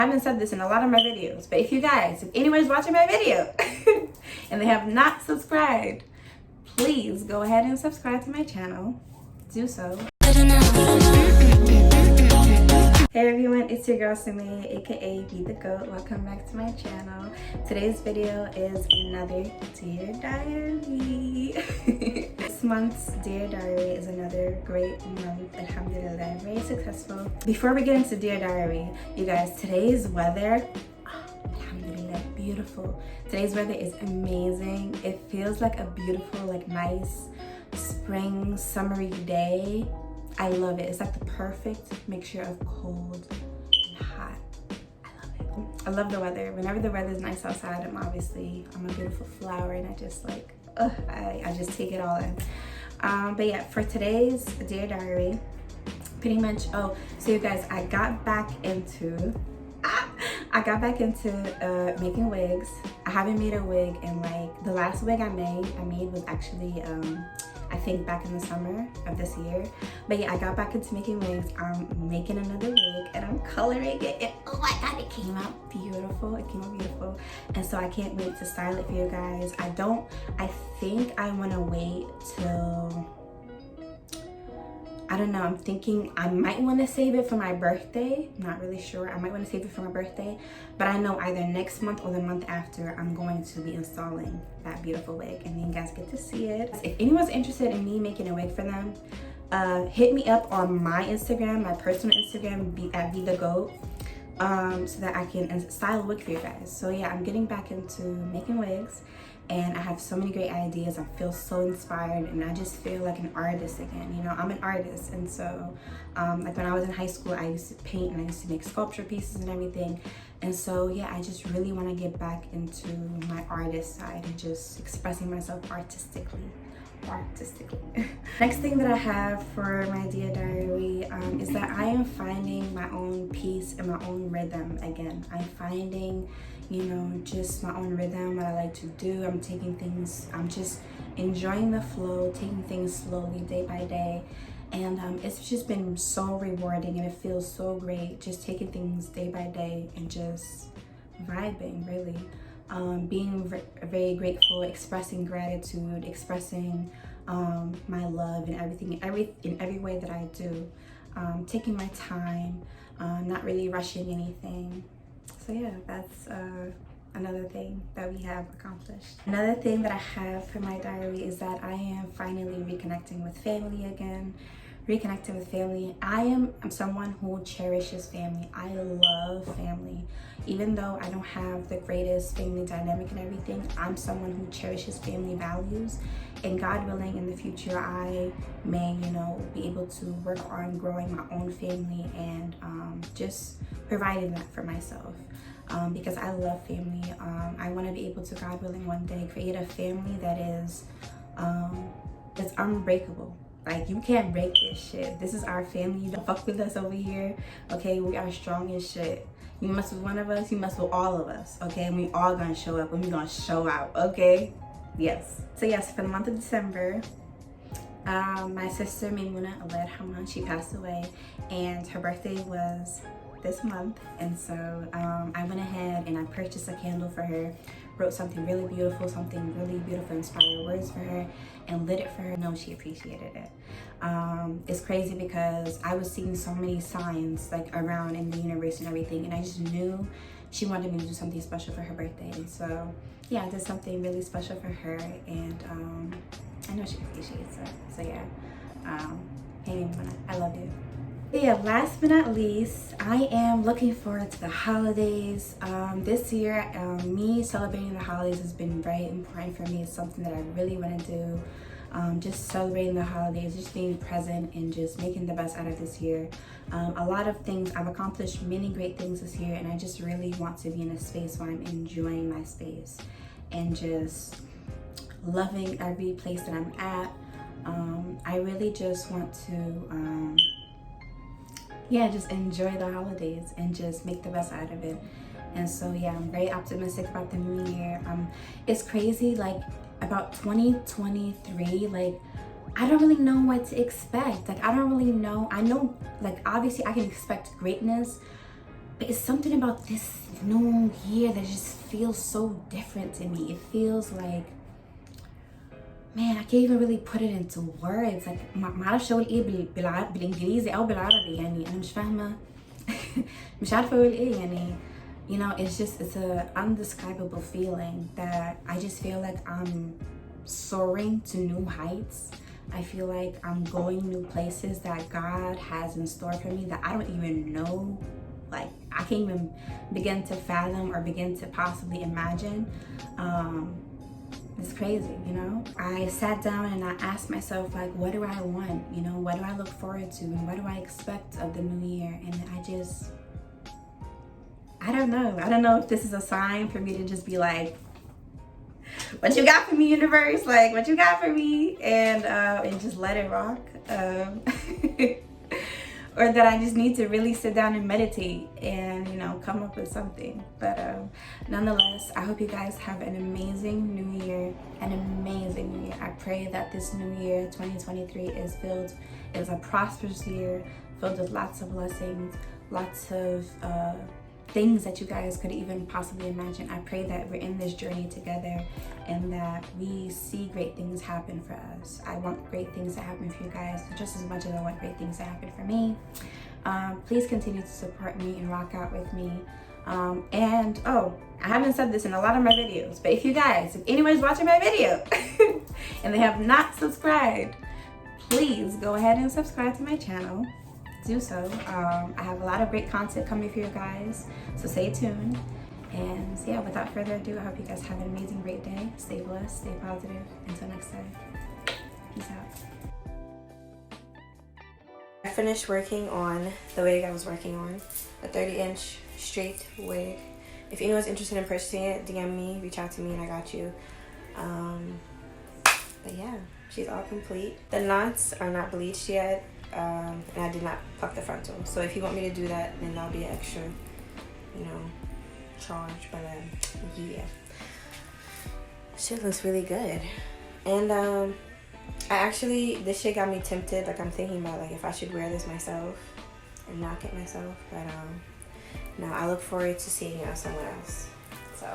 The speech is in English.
I haven't said this in a lot of my videos, but if anyone's watching my video and they have not subscribed, please go ahead and subscribe to my channel. Do so. Hey everyone, it's your girl Sumi, aka Be The Goat. Welcome back to my channel. Today's video is another Dear Diary. This month's Dear Diary is another great month, alhamdulillah, very successful. Before we get into Dear Diary, you guys, today's weather, alhamdulillah, beautiful. Today's weather is amazing. It feels like a beautiful, like nice spring, summery day. I love it. It's like the perfect mixture of cold and hot. I love it. I love the weather. Whenever the weather is nice outside, I'm a beautiful flower, and I just like, I just take it all in. But yeah, for today's Dear Diary, pretty much, so you guys, I got back into making wigs. I haven't made a wig in like, the last wig I made was actually, I think back in the summer of this year. But yeah, I got back into making wigs. I'm making another wig and I'm coloring it, and oh my god, it came out beautiful. It came out beautiful. And so I can't wait to style it for you guys. I think I want to wait till, I don't know, I'm thinking I might want to save it for my birthday. Not really sure. I might want to save it for my birthday, but I know either next month or the month after I'm going to be installing that beautiful wig, and then you guys get to see it. If anyone's interested in me making a wig for them, hit me up on my Instagram, my personal Instagram, at Be The Goat, so that I can style a wig for you guys. So yeah, I'm getting back into making wigs, and I have so many great ideas. I feel so inspired, and I just feel like an artist again. You know, I'm an artist, and so like when I was in high school, I used to paint and I used to make sculpture pieces and everything. And so yeah, I just really want to get back into my artist side and just expressing myself artistically. Next thing that I have for my Dear Diary is that I am finding my own peace and my own rhythm again. I'm finding, you know, just my own rhythm, what I like to do. I'm just enjoying the flow, taking things slowly day by day. And it's just been so rewarding, and it feels so great just taking things day by day and just vibing, really. Being very grateful, expressing gratitude, expressing my love and everything, in every way that I do. Taking my time, not really rushing anything. So yeah, that's another thing that we have accomplished. Another thing that I have for my diary is that I am finally reconnecting with family again. I'm someone who cherishes family. I love family. Even though I don't have the greatest family dynamic and everything, I'm someone who cherishes family values. And God willing, in the future, I may, you know, be able to work on growing my own family and just providing that for myself. Because I love family. I want to be able to, God willing, one day create a family that is that's unbreakable. Like, you can't break this shit. This is our family. You don't fuck with us over here. Okay, we are strong as shit. You mess with one of us, you mess with all of us. Okay, and we all gonna show up and we gonna show out. Okay, yes. So yes, for the month of December, my sister Maimuna, Allah yarhamha, she passed away, and her birthday was this month. And so I went ahead and I purchased a candle for her, wrote something really beautiful, inspired words for her, and lit it for her. No, she appreciated it. It's crazy because I was seeing so many signs like around in the universe and everything, and I just knew she wanted me to do something special for her birthday. And so yeah, I did something really special for her, and I know she appreciates it. So yeah, hey Maimuna, I love you. Yeah, last but not least, I am looking forward to the holidays. This year, me celebrating the holidays has been very important for me. It's something that I really want to do. Just celebrating the holidays, just being present, and just making the best out of this year. A lot of things, I've accomplished many great things this year, and I just really want to be in a space where I'm enjoying my space and just loving every place that I'm at. I really just want to just enjoy the holidays and just make the best out of it. And so yeah, I'm very optimistic about the new year. It's crazy, like about 2023, like I don't really know what to expect. Like I don't really know. I know, like obviously I can expect greatness, But it's something about this new year that just feels so different to me. It feels like, man, I can't even really put it into words. Like ما اعرفش اقول ايه بالانجليزي او بالعربي يعني انا مش فاهمه. مش عارفه اقول ايه يعني. You know, it's a undescribable feeling that I just feel like I'm soaring to new heights. I feel like I'm going new places that God has in store for me that I don't even know. Like, I can't even begin to fathom or begin to possibly imagine. It's crazy, you know? I sat down and I asked myself, like, what do I want? You know, what do I look forward to? And what do I expect of the new year? And I don't know. I don't know if this is a sign for me to just be like, what you got for me, universe? Like, what you got for me? And just let it rock. Or that I just need to really sit down and meditate and, you know, come up with something. But nonetheless, I hope you guys have an amazing new year. An amazing new year. I pray that this new year, 2023, is a prosperous year filled with lots of blessings, lots of things that you guys could even possibly imagine. I pray that we're in this journey together and that we see great things happen for us. I want great things to happen for you guys just as much as I want great things to happen for me. Please continue to support me and rock out with me. I haven't said this in a lot of my videos, but if anyone's watching my video and they have not subscribed, please go ahead and subscribe to my channel. Do so. I have a lot of great content coming for you guys, so stay tuned. And so yeah, without further ado, I hope you guys have an amazing, great day. Stay blessed, stay positive. Until next time, peace out. I finished working on the wig I was working on, a 30-inch straight wig. If anyone's interested in purchasing it, DM me, reach out to me, and I got you. But yeah, she's all complete. The knots are not bleached yet. And I did not pluck the frontal. So if you want me to do that, then that'll be an extra, you know, charge. But yeah, shit looks really good. And this shit got me tempted. Like, I'm thinking about like if I should wear this myself and knock it myself. But no, I look forward to seeing it on someone else. So.